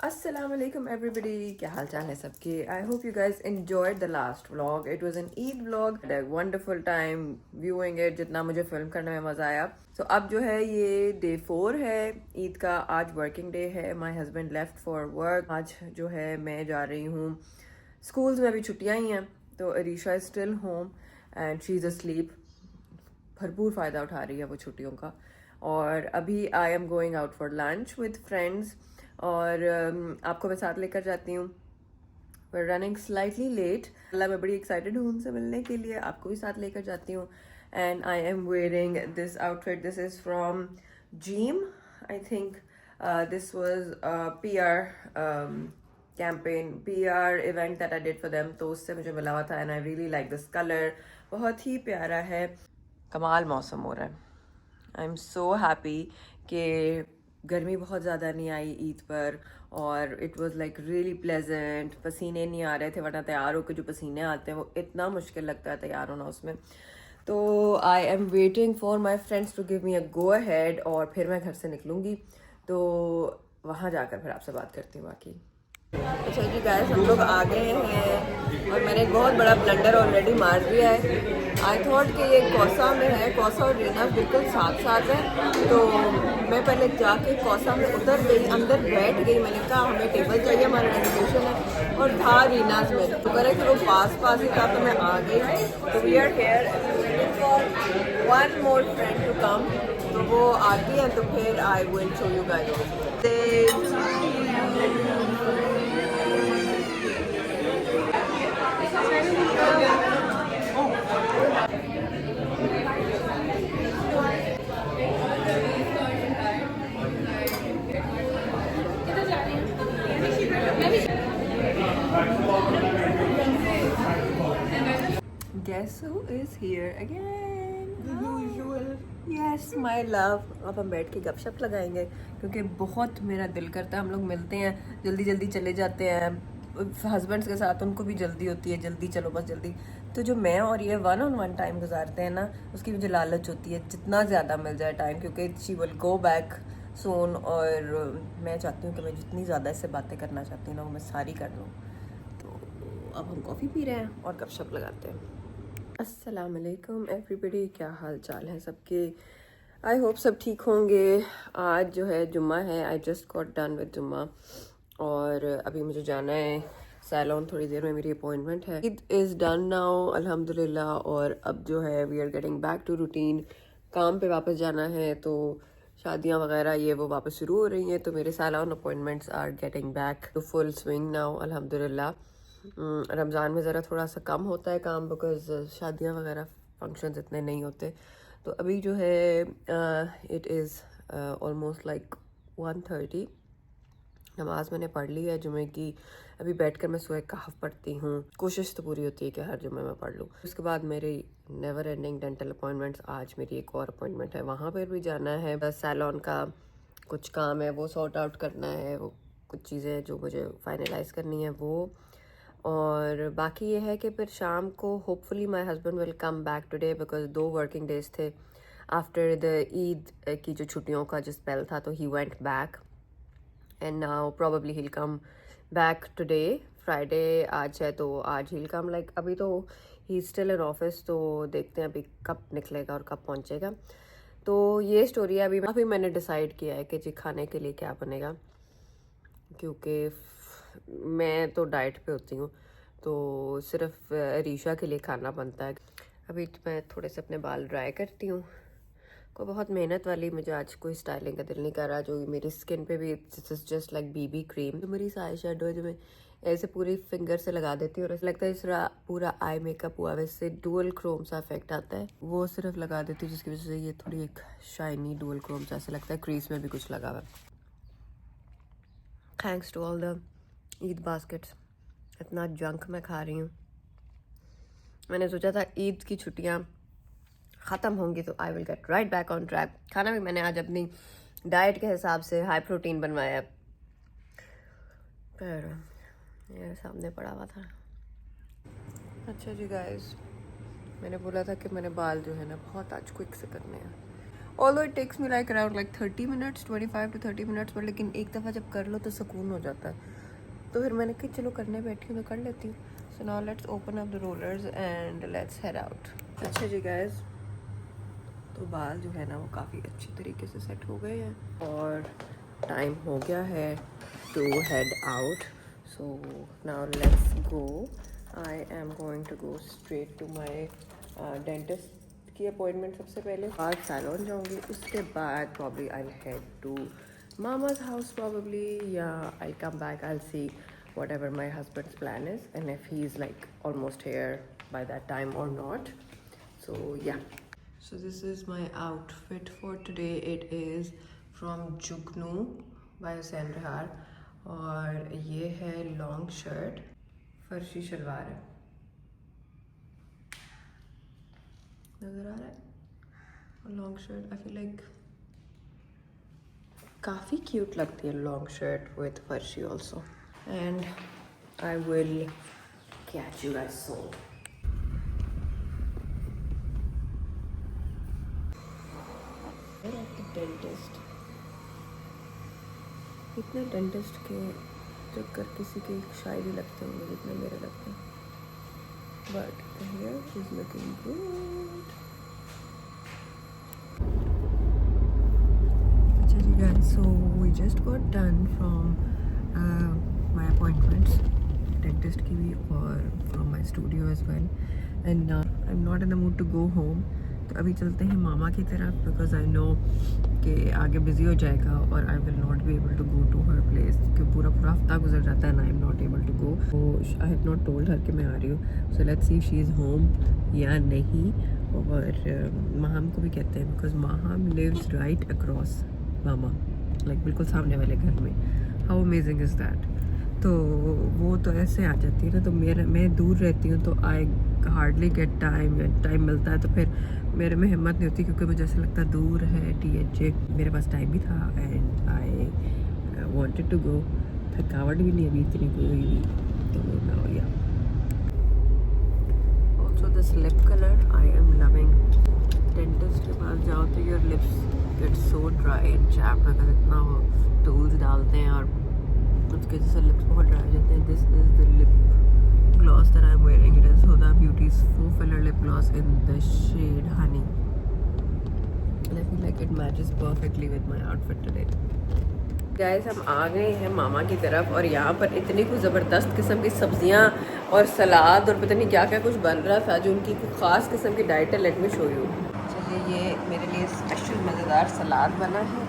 Assalamualaikum everybody, क्या हाल चाल है सबके. I hope you guys enjoyed the last vlog. It was an Eid vlog. Had a wonderful time viewing it. जितना मुझे film करने में मज़ा आया. So अब जो है ये day 4 है ईद का. आज working day है. My husband left for work. आज जो है मैं जा रही हूँ. Schools में अभी छुट्टियाँ ही हैं तो Arisha is still home and she's asleep. भरपूर फ़ायदा उठा रही है वो छुट्टियों का. और अभी I am going out for lunch with friends. और आपको मैं साथ लेकर जाती हूँ. We're running slightly late. अल्लाह मैं बड़ी एक्साइटेड हूँ उनसे मिलने के लिए. आपको भी साथ लेकर जाती हूँ. And I am wearing this outfit. This is from Jeem. I think this was a PR campaign, PR event that I did for them. तो उससे मुझे मिला हुआ था. And I really like this color. बहुत ही प्यारा है. कमाल मौसम हो रहा है. I'm so happy कि गर्मी बहुत ज़्यादा नहीं आई ईद पर. और it was like really pleasant. पसीने नहीं आ रहे थे वरना तैयार होकर जो पसीने आते हैं वो इतना मुश्किल लगता है तैयार होना उसमें. तो I am waiting for my friends to give me a go ahead और फिर मैं घर से निकलूँगी. तो वहाँ जाकर फिर आपसे बात करती हूँ बाकी. अच्छा जी गाइस, हम लोग आ गए हैं और मैंने एक बहुत बड़ा ब्लंडर ऑलरेडी मार दिया है. आई थॉट कि ये कौसा में है. कौसा और रीना बिल्कुल साथ साथ है. तो मैं पहले जाके कौसा में उतर गई, अंदर बैठ गई. मैंने कहा हमें टेबल चाहिए, हमारा रेजर्वेशन है. और था रीनाज में तो करे कि वो पास पास ही था तो मैं आ गई. तो we are here for one more friend to come. तो वो आती है तो फिर I will show you guys. Guess who is here again? Yes, my love. अब हम बैठ के गपशप लगाएंगे क्योंकि बहुत मेरा दिल करता है हम लोग मिलते हैं, जल्दी जल्दी चले जाते हैं. हस्बैंड्स के साथ उनको भी जल्दी होती है, जल्दी चलो बस जल्दी. तो जो मैं और ये वन ऑन वन टाइम गुजारते हैं ना, उसकी मुझे लालच होती है जितना ज़्यादा मिल जाए टाइम, क्योंकि she will go back soon. और मैं चाहती हूँ कि मैं जितनी ज़्यादा इससे बातें करना चाहती हूँ ना वो मैं सारी कर लूँ. तो अब हम कॉफ़ी पी रहे हैं और गपशप लगाते हैं. अस्सलाम वालेकुम एवरीबडी, क्या हाल चाल है सबके. आई होप सब ठीक होंगे. आज जो है जुम्मा है. I just got done with जुम्मा और अभी मुझे जाना है सैलून. थोड़ी देर में मेरी अपॉइंटमेंट है. इट इज़ डन नाउ अल्हम्दुलिल्लाह. और अब जो है we are getting back to routine. काम पे वापस जाना है तो शादियाँ वगैरह ये वो वापस शुरू हो रही हैं. तो मेरे salon appointments are getting back to full swing now अल्हम्दुलिल्लाह. रमज़ान में ज़रा थोड़ा सा कम होता है काम बिकॉज शादियाँ वगैरह फंक्शंस इतने नहीं होते. तो अभी जो है इट इज़ ऑलमोस्ट लाइक 1:30. नमाज मैंने पढ़ ली है जुमे की. अभी बैठकर मैं सूरह कहफ पढ़ती हूँ. कोशिश तो पूरी होती है कि हर जुमे में पढ़ लूँ. उसके बाद मेरी नेवर एंडिंग डेंटल अपॉइंटमेंट्स. आज मेरी एक और अपॉइंटमेंट है, वहाँ पर भी जाना है. बस सैलून का कुछ काम है वो सॉर्ट आउट करना है. वो कुछ चीज़ें जो मुझे फाइनलाइज करनी है वो. और बाकी ये है कि फिर शाम को hopefully my husband will come back today because 2 working days थे आफ्टर द ईद की जो छुट्टियों का जो स्पेल था. तो he went back and now probably he will come back today. Friday आज है तो आज ही विल कम. लाइक अभी तो ही स्टिल इन ऑफिस. तो देखते हैं अभी कब निकलेगा और कब पहुंचेगा. तो ये स्टोरी है. अभी मैंने डिसाइड किया है कि जी खाने के लिए क्या बनेगा, क्योंकि मैं तो डाइट पे होती हूँ तो सिर्फ रीशा के लिए खाना बनता है. अभी तो मैं थोड़े से अपने बाल ड्राई करती हूँ. कोई बहुत मेहनत वाली मुझे आज कोई स्टाइलिंग का दिल नहीं कर रहा. जो मेरी स्किन पे भी this is just like BB cream. जो मेरी आई शेडो है जो मैं ऐसे पूरी फिंगर से लगा देती हूँ और ऐसा लगता है इस पूरा आई मेकअप हुआ. वैसे डुअल क्रोम सा इफेक्ट आता है वो सिर्फ लगा देती हूँ जिसकी वजह से ये थोड़ी एक शाइनी डुअल क्रोम सा ऐसा लगता है. क्रीज में भी कुछ लगा हुआ. Thanks to all the Eid baskets. इतना जंक मैं खा रही हूँ. मैंने सोचा था ईद की छुट्टियाँ ख़त्म होंगी तो I will get right back on track. खाना भी मैंने आज अपनी डाइट के हिसाब से हाई प्रोटीन बनवाया है, पर ये सामने पड़ा हुआ था। अच्छा जी गाइस, मैंने बोला था कि मैंने बाल जो है ना बहुत आज क्विक से करने हैं। Although it takes me like around 30 minutes, 25 to 30 minutes, पर लेकिन एक दफ़ा जब कर लो तो सुकून हो जाता है। तो फिर मैंने कहा चलो करने बैठी हूँ तो कर लेती हूँ। सो now let's open up the rollers and let's head out. अच्छा जी गाइस, तो बाल जो है ना वो काफ़ी अच्छी तरीके से सेट हो गए हैं और टाइम हो गया है to head out. So now let's go. I am going to go straight to my dentist की अपॉइंटमेंट। सबसे पहले आज सैलून जाऊंगी, उसके बाद प्रॉब्ली आई हेड टू मामा's house probably, yeah, I'll come back, I'll see whatever my husband's plan is and if he's like almost here by that time or not. So yeah, so this is my outfit for today. It is from Jugnu by Sandhar और ये है long shirt, फर्शी salwar है, नज़र आ रहा है, और long shirt I feel like काफ़ी cute लगती है long shirt with farshi also. And I will catch you guys soon. Dentist, इतने डेंटिस्ट के चक्कर किसी के शायद ही लगते होंगे जितने मेरे लगते हैं, but here is looking good. So we just got done from my appointments, dentist की भी और from my studio as well, and now I'm not in the mood to go home. तो अभी चलते हैं मामा की तरफ because I know कि आगे बिजी हो जाएगा और I will not be able to go to her place क्योंकि पूरा हफ्ता गुजर जाता है and I am not able to go. So I have not told her कि मैं आ रही हूँ, so let's see if she is home या नहीं। और माहम को भी कहते हैं because Maham lives right across mama, like बिल्कुल सामने वाले घर में। How amazing is that. तो वो तो ऐसे आ जाती है ना, तो मैं दूर रहती हूँ तो आई हार्डली गेट टाइम, या टाइम मिलता है तो फिर मेरे में हिम्मत नहीं होती क्योंकि मुझे ऐसा लगता है दूर है THJ। मेरे पास टाइम भी था and I wanted to go, थकावट भी नहीं अभी इतनी कोई भी, तो नाउ या also this lip colour I am loving. Dentist के पास जाओ तो your lips get so dry and chapped अगर इतना वो टूल्स डालते हैं और उसके जैसे लिप्स बहुत ड्राई हो जाते हैं। This is the lip gloss that I am wearing, it is Huda Beauty's फो filler lip gloss in the shade honey. I feel like it matches perfectly with my outfit today. Guys, हम आ गए हैं मामा की तरफ और यहाँ पर इतनी कुछ ज़बरदस्त किस्म की सब्जियाँ और सलाद और पता नहीं क्या क्या कुछ बन रहा था जो उनकी कुछ ख़ास किस्म की डाइट है। Late me show you. चलिए, ये मेरे लिए स्पेशल मज़ेदार सलाद बना है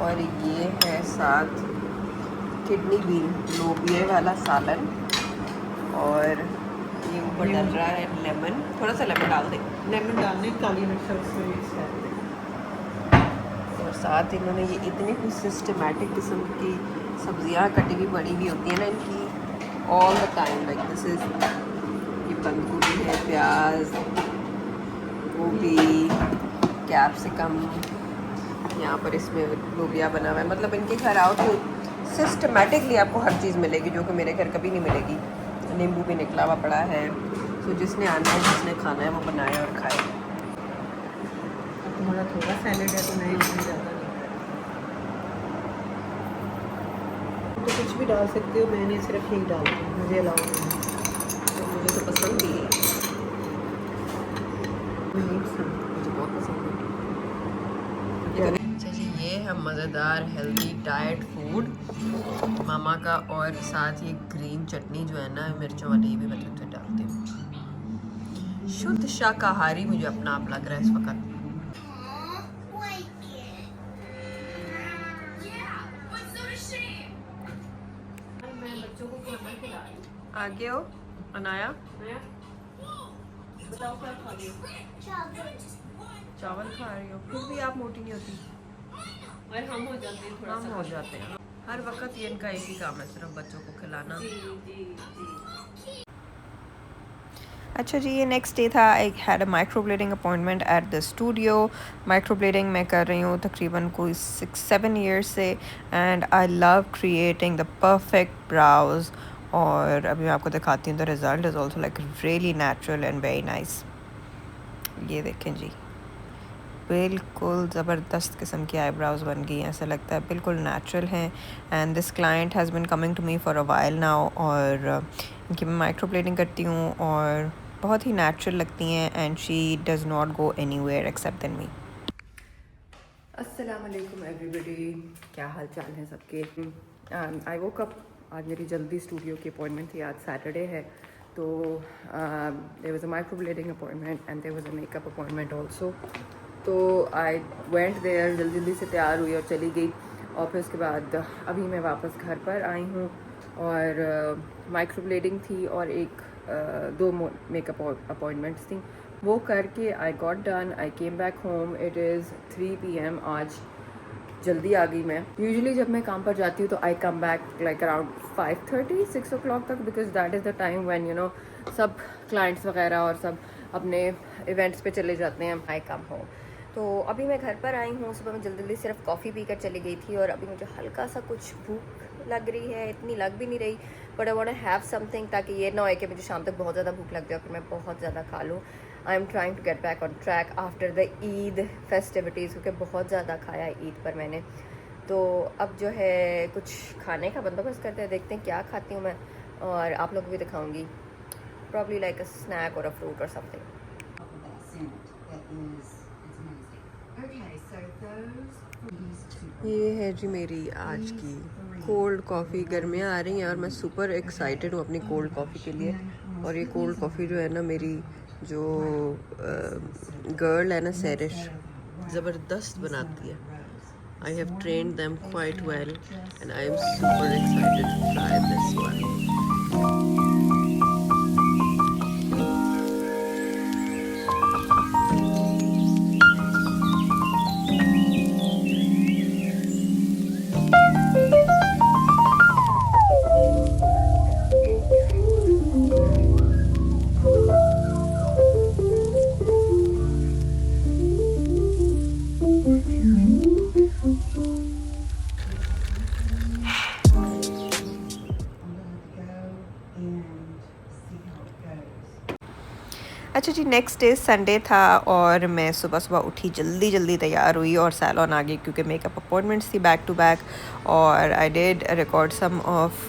और ये है साथ किडनी बीन लोबिया वाला सालन, और ये ऊपर डल रहा है लेमन, थोड़ा सा लेमन डाल दें, लेमन डालने काली मिर्च उसमें, और साथ इन्होंने ये इतनी कुछ सिस्टमेटिक किस्म की सब्जियां कटी हुई बड़ी हुई होती है ना इनकी all the time. Like this is, ये बंद गोभी है, प्याज, गोभी, कैप्सिकम, यहाँ पर इसमें लोबिया बना हुआ है। मतलब इनके घर आओ तो सिस्टमेटिकली आपको हर चीज़ मिलेगी जो कि मेरे घर कभी नहीं मिलेगी। नींबू भी निकला हुआ पड़ा है, तो जिसने आना है जिसने खाना है वो बनाए और खाए। तुम्हारा थोड़ा सैलेड है तो नहीं ज़्यादा नहीं, तो कुछ भी डाल सकते हो, मैंने सिर्फ यही डालती हूँ, मुझे अलाउ नहीं, तो मुझे तो पसंद ही है, मुझे बहुत पसंद है। अच्छा जी, ये है मज़ेदार हेल्दी डाइट फूड मामा का, और साथ ये ग्रीन चटनी जो है ना मिर्चों वाली, ये भी मैं तुझे डालती हूँ। शुद्ध शाकाहारी मुझे अपना आप लग रहा है इस वक्त। आगे हो अनाया, बताओ क्या खा रही हो? चावल खा रही हो, फिर भी आप मोटी नहीं होती। और हम हो जाते हैं, थोड़ा सा हो जाते हैं हर वक्त। ये इनका एक ही काम है, सिर्फ बच्चों को खिलाना। अच्छा जी, ये नेक्स्ट डे था। I had a microblading appointment at the studio. Microblading मैं कर रही हूँ तकरीबन कोई 6-7 ईयर्स से, and I love creating the perfect brows. और अभी मैं आपको दिखाती हूँ, the result is also like really natural and very nice. ये देखें जी, बिल्कुल ज़बरदस्त किस्म की आईब्राउज़ बन गई हैं, ऐसा लगता है बिल्कुल नेचुरल हैं। And this client has been coming to me for a while now, और इनकी मैं माइक्रोब्लेडिंग करती हूँ और बहुत ही नेचुरल लगती हैं, and she does not go anywhere except in me. अस्सलाम वालेकुम एवरीबॉडी, क्या हाल चाल है सबके। आई वोक अप, आज मेरी जल्दी स्टूडियो की अपॉइंटमेंट थी, आज सैटरडे है, तो there was a microblading appointment and there was a makeup appointment also. तो आई वेंट देयर, जल्दी जल्दी से तैयार हुई और चली गई, और फिर उसके बाद अभी मैं वापस घर पर आई हूँ, और माइक्रोब्लेडिंग थी और दो मेकअप अपॉइंटमेंट्स थी, वो करके I got done. I came back home, it is 3 PM। आज जल्दी आ गई मैं। यूजुअली जब मैं काम पर जाती हूँ तो I come back like around 5:30-6 o'clock तक, because that is the time when you know सब क्लाइंट्स वगैरह और सब अपने इवेंट्स पे चले जाते हैं। आई कम होम, तो अभी मैं घर पर आई हूँ। सुबह मैं जल्दी जल्दी सिर्फ कॉफ़ी पीकर चली गई थी, और अभी मुझे हल्का सा कुछ भूख लग रही है, इतनी लग भी नहीं रही, but I want to have something, ताकि ये ना हो कि मुझे शाम तक बहुत ज़्यादा भूख लग जाए और फिर मैं बहुत ज़्यादा खा लूँ। I am trying to get back on track after the Eid festivities, क्योंकि बहुत ज़्यादा खाया ईद पर मैंने। तो अब जो है कुछ खाने का बंदोबस्त करते हैं, देखते हैं क्या खाती हूँ मैं, और आप लोगों को भी दिखाऊंगी। प्रॉब्ली लाइक अ स्नैक और अ फ्रूट और समथिंग। ये है जी मेरी आज की कोल्ड कॉफ़ी। गर्मियाँ आ रही हैं और मैं सुपर एक्साइटेड हूँ अपनी कोल्ड कॉफ़ी के लिए। और ये कोल्ड कॉफ़ी जो है ना, मेरी जो गर्ल है ना, सैरिश, ज़बरदस्त बनाती है। I have trained them quite well, and I am super excited to try this one. अच्छा जी, नेक्स्ट डे संडे था, और मैं सुबह सुबह उठी, जल्दी जल्दी तैयार हुई और सैलून आ गई, क्योंकि मेकअप अपॉइंटमेंट्स थी बैक टू बैक। और I did record some of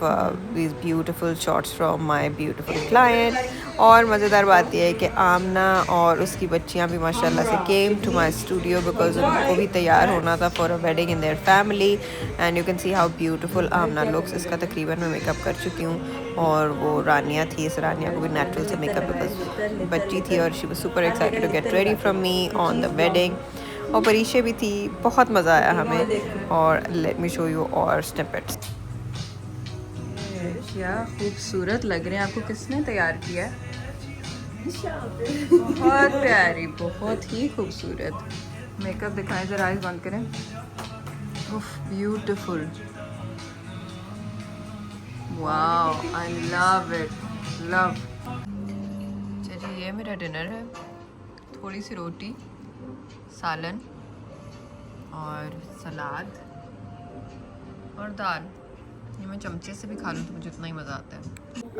these beautiful shots from my beautiful client. और मज़ेदार बात यह है कि आमना और उसकी बच्चियां भी माशाल्लाह से came to my studio, because उनको भी तैयार होना था for a wedding in their family. And you can see how beautiful Amna looks. इसका तकरीबन मैं मेकअप कर चुकी हूँ, और वो रानिया थी, इस रानिया को भी नेचुरल से मेकअप, बिकॉज बच्ची थी और she was super excited to get ready from me on the wedding. और परीक्षे भी थी, बहुत मज़ा आया हमें। और let me show you our snippets. क्या खूबसूरत लग रहे हैं, आपको किसने तैयार किया है? बहुत प्यारी, बहुत ही खूबसूरत। मेकअप दिखाएं जरा, आइज बंद करें। उफ, beautiful, wow, I love it, love. चलिए, ये मेरा डिनर है, थोड़ी सी रोटी, सालन और सलाद और दाल। ये मैं चमचे से भी खा लूँ तो मुझे उतना ही मज़ा आता है।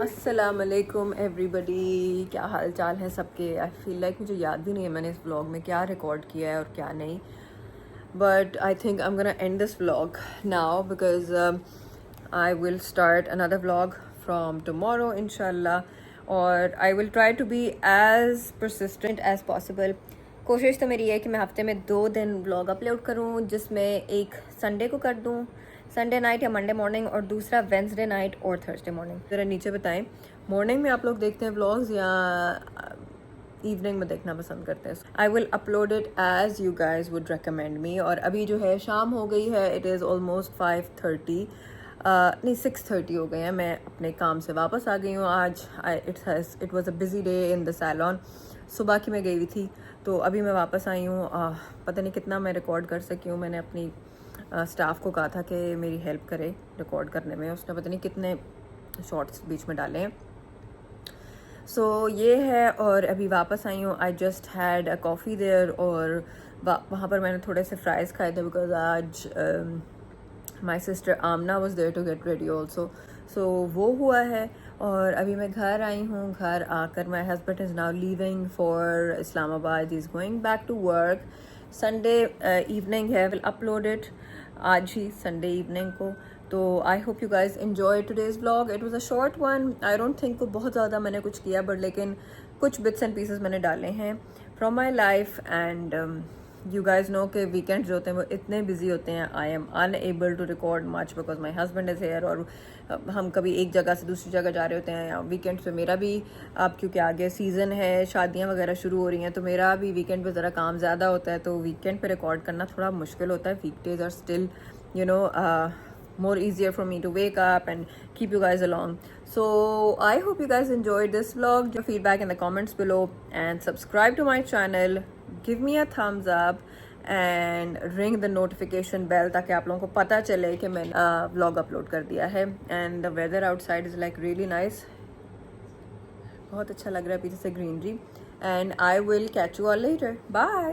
अस्सलाम वालेकुम एवरीबॉडी, क्या हाल चाल है सबके। आई फील लाइक मुझे याद भी नहीं है मैंने इस व्लॉग में क्या रिकॉर्ड किया है और क्या नहीं, but I think I am gonna end this vlog now, because I will start another vlog from tomorrow इंशाल्लाह, और I will try to be as persistent as possible. कोशिश तो मेरी है कि मैं हफ्ते में 2 दिन व्लॉग अपलोड करूँ, जिसमें एक संडे को कर दूँ, संडे नाइट या मंडे मॉर्निंग, और दूसरा वेंसडे नाइट और थर्सडे मॉर्निंग। ज़रा नीचे बताएं, मॉर्निंग में आप लोग देखते हैं व्लॉग्स या इवनिंग में देखना पसंद करते हैं। I will upload it as you guys would recommend me. और अभी जो है शाम हो गई है, इट इज़ ऑलमोस्ट 5:30 नहीं 6:30 हो गए हैं। मैं अपने काम से वापस आ गई हूँ आज। It was a busy day in the salon. सुबह की मैं गई हुई थी, तो अभी मैं वापस आई हूँ। पता नहीं कितना मैं रिकॉर्ड कर सकी हूँ। मैंने अपनी स्टाफ को कहा था कि मेरी हेल्प करे रिकॉर्ड करने में, उसने पता नहीं कितने शॉर्ट्स बीच में डाले हैं। सो ये है, और अभी वापस आई हूँ. I just had a coffee there, और वहाँ पर मैंने थोड़े से फ्राइज़ खाए थे बिकॉज आज my sister Amna was there to get ready also. So वो हुआ है, और अभी मैं घर आई हूँ. घर आकर my husband is now leaving for Islamabad. Is going back to work. Sunday evening है, विल अपलोड इट आज ही संडे इवनिंग को. तो I hope you guys enjoy today's vlog. It was a short one. I don't think को बहुत ज़्यादा मैंने कुछ किया, बट लेकिन कुछ बिट्स एंड पीसेस मैंने डाले हैं from my life. And you guys know के वीकेंड जो होते हैं वो इतने बिजी होते हैं. I am unable to record much because my husband is here, और हम कभी एक जगह से दूसरी जगह जा रहे होते हैं. या वीकेंड्स पे मेरा भी, अब क्योंकि आगे सीज़न है, शादियां वगैरह शुरू हो रही हैं, तो मेरा भी वीकेंड पे ज़रा काम ज़्यादा होता है. तो वीकेंड पे रिकॉर्ड करना थोड़ा मुश्किल होता है. Weekdays are still you know more easier for me to wake up and keep you guys along. So I hope you guys enjoyed this vlog. Your feedback in the comments below, and subscribe to my channel, give me a thumbs up and ring the notification bell ताकि आप लोगों को पता चले कि मैंने vlog upload कर दिया है. And the weather outside is like really nice. बहुत अच्छा लग रहा है पीछे से greenery. And I will catch you all later. Bye.